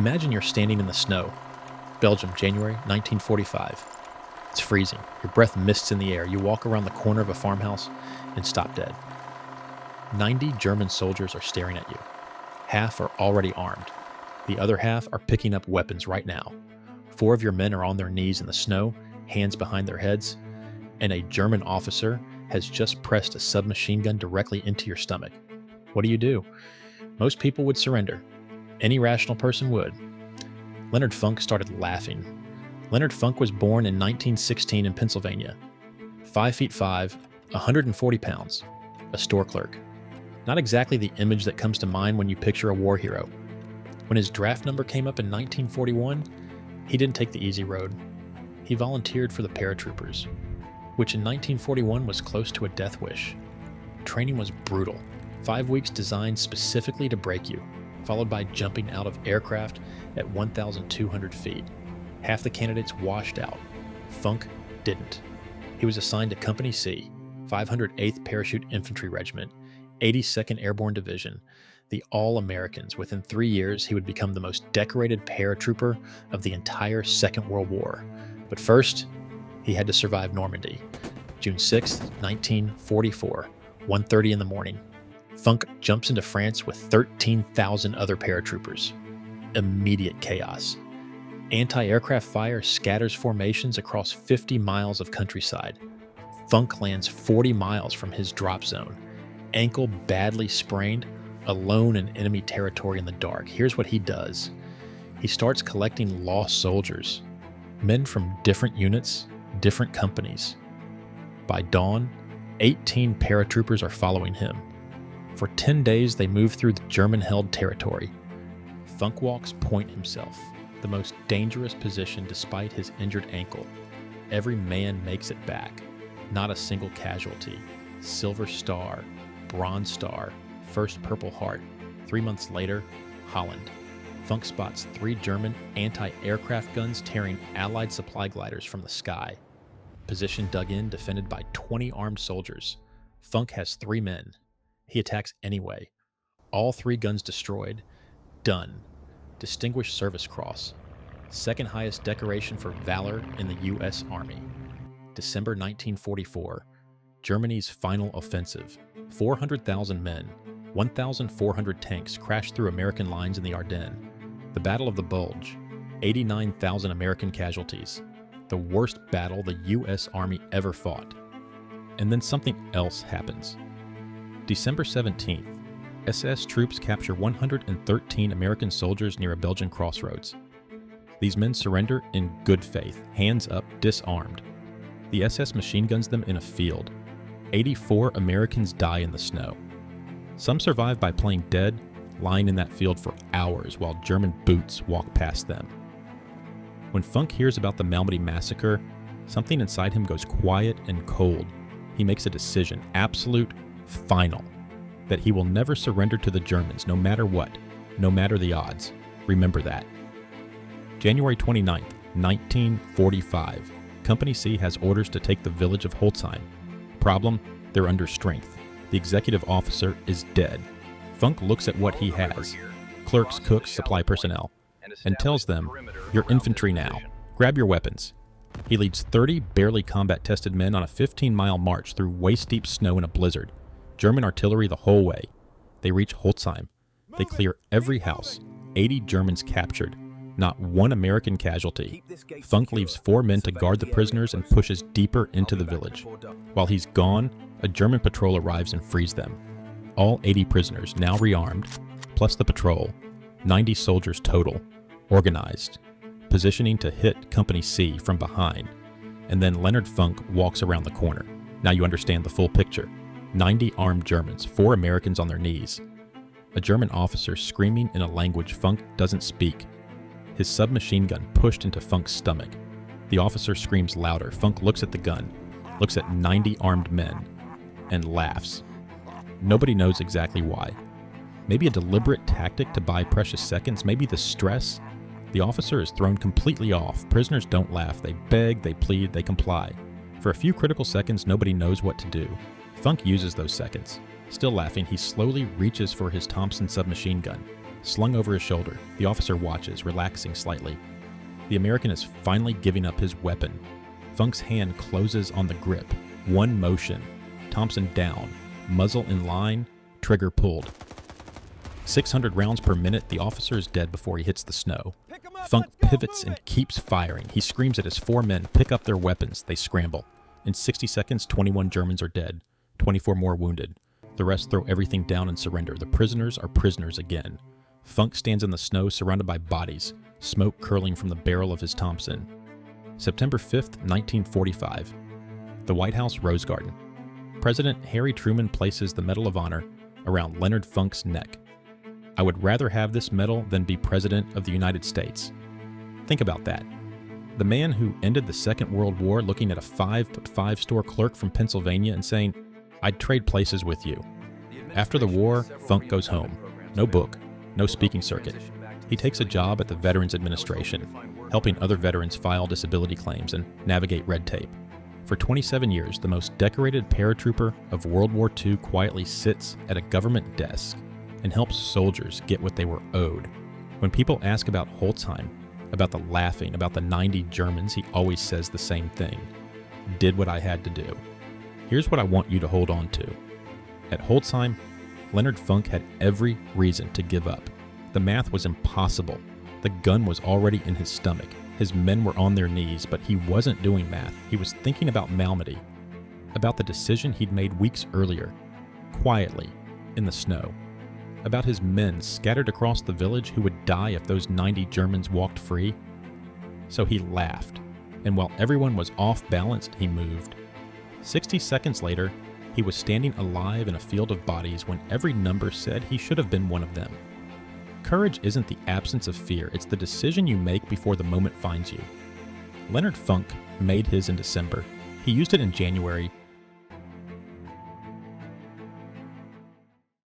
Imagine you're standing in the snow. Belgium, January 1945. It's freezing. Your breath mists in the air. You walk around the corner of a farmhouse and stop dead. 90 German soldiers are staring at you. Half are already armed. The other half are picking up weapons right now. 4 of your men are on their knees in the snow, hands behind their heads, and a German officer has just pressed a submachine gun directly into your stomach. What do? Most people would surrender. Any rational person would. Leonard Funk started laughing. Leonard Funk was born in 1916 in Pennsylvania. 5'5", 140 pounds, a store clerk. Not exactly the image that comes to mind when you picture a war hero. When his draft number came up in 1941, he didn't take the easy road. He volunteered for the paratroopers, which in 1941 was close to a death wish. Training was brutal. 5 weeks designed specifically to break you, followed by jumping out of aircraft at 1,200 feet. Half the candidates washed out. Funk didn't. He was assigned to Company C, 508th Parachute Infantry Regiment, 82nd Airborne Division, the All-Americans. Within 3 years, he would become the most decorated paratrooper of the entire Second World War. But first, he had to survive Normandy. June 6, 1944, 1:30 in the morning. Funk jumps into France with 13,000 other paratroopers. Immediate chaos. Anti-aircraft fire scatters formations across 50 miles of countryside. Funk lands 40 miles from his drop zone. Ankle badly sprained, alone in enemy territory in the dark. Here's what he does. He starts collecting lost soldiers. Men from different units, different companies. By dawn, 18 paratroopers are following him. For 10 days, they move through the German-held territory. Funk walks point himself, the most dangerous position despite his injured ankle. Every man makes it back. Not a single casualty. Silver Star, Bronze Star, First Purple Heart. 3 months later, Holland. Funk spots 3 German anti-aircraft guns tearing Allied supply gliders from the sky. Position dug in, defended by 20 armed soldiers. Funk has 3 men. He attacks anyway. All 3 guns destroyed. Done. Distinguished Service Cross. Second highest decoration for valor in the U.S. Army. December 1944. Germany's final offensive. 400,000 men, 1,400 tanks crashed through American lines in the Ardennes. The Battle of the Bulge. 89,000 American casualties. The worst battle the U.S. Army ever fought. And then something else happens. December 17th, SS troops capture 113 American soldiers near a Belgian crossroads. These men surrender in good faith, hands up, disarmed. The SS machine guns them in a field. 84 Americans die in the snow. Some survive by playing dead, lying in that field for hours while German boots walk past them. When Funk hears about the Normandy massacre, something inside him goes quiet and cold. He makes a decision, absolute, final, that he will never surrender to the Germans, no matter what, no matter the odds. Remember that. January 29th, 1945. Company C has orders to take the village of Holzheim. Problem, they're under strength. The executive officer is dead. Funk looks at what he has, clerks, cooks, supply personnel, and tells them, "You're infantry now. Grab your weapons." He leads 30 barely combat-tested men on a 15-mile march through waist-deep snow in a blizzard. German artillery the whole way. They reach Holzheim. They clear every house. 80 Germans captured. Not one American casualty. Funk leaves 4 men to guard the prisoners and pushes deeper into the village. While he's gone, a German patrol arrives and frees them. All 80 prisoners, now rearmed, plus the patrol. 90 soldiers total. Organized. Positioning to hit Company C from behind. And then Leonard Funk walks around the corner. Now you understand the full picture. 90 armed Germans, 4 Americans on their knees. A German officer screaming in a language Funk doesn't speak. His submachine gun pushed into Funk's stomach. The officer screams louder. Funk looks at the gun, looks at 90 armed men, and laughs. Nobody knows exactly why. Maybe a deliberate tactic to buy precious seconds, maybe the stress. The officer is thrown completely off. Prisoners don't laugh. They beg, they plead, they comply. For a few critical seconds, nobody knows what to do. Funk uses those seconds. Still laughing, he slowly reaches for his Thompson submachine gun. Slung over his shoulder, the officer watches, relaxing slightly. The American is finally giving up his weapon. Funk's hand closes on the grip. One motion. Thompson down. Muzzle in line. Trigger pulled. 600 rounds per minute, the officer is dead before he hits the snow. Funk pivots and keeps firing. He screams at his 4 men, pick up their weapons. They scramble. In 60 seconds, 21 Germans are dead. 24 more wounded. The rest throw everything down and surrender. The prisoners are prisoners again. Funk stands in the snow surrounded by bodies, smoke curling from the barrel of his Thompson. September 5th, 1945. The White House Rose Garden. President Harry Truman places the Medal of Honor around Leonard Funk's neck. I would rather have this medal than be President of the United States. Think about that. The man who ended the Second World War looking at a 5-foot-5 store clerk from Pennsylvania and saying, I'd trade places with you. After the war, Funk goes home. No book, no speaking circuit. He takes a job at the Veterans Administration, helping other veterans file disability claims and navigate red tape. For 27 years, the most decorated paratrooper of World War II quietly sits at a government desk and helps soldiers get what they were owed. When people ask about Holzheim, about the laughing, about the 90 Germans, he always says the same thing. Did what I had to do. Here's what I want you to hold on to. At Holzheim, Leonard Funk had every reason to give up. The math was impossible. The gun was already in his stomach. His men were on their knees, but he wasn't doing math. He was thinking about Malmedy, about the decision he'd made weeks earlier, quietly, in the snow, about his men scattered across the village who would die if those 90 Germans walked free. So he laughed, and while everyone was off balance, he moved. 60 seconds later, he was standing alive in a field of bodies when every number said he should have been one of them. Courage isn't the absence of fear, it's the decision you make before the moment finds you. Leonard Funk made his in December. He used it in January,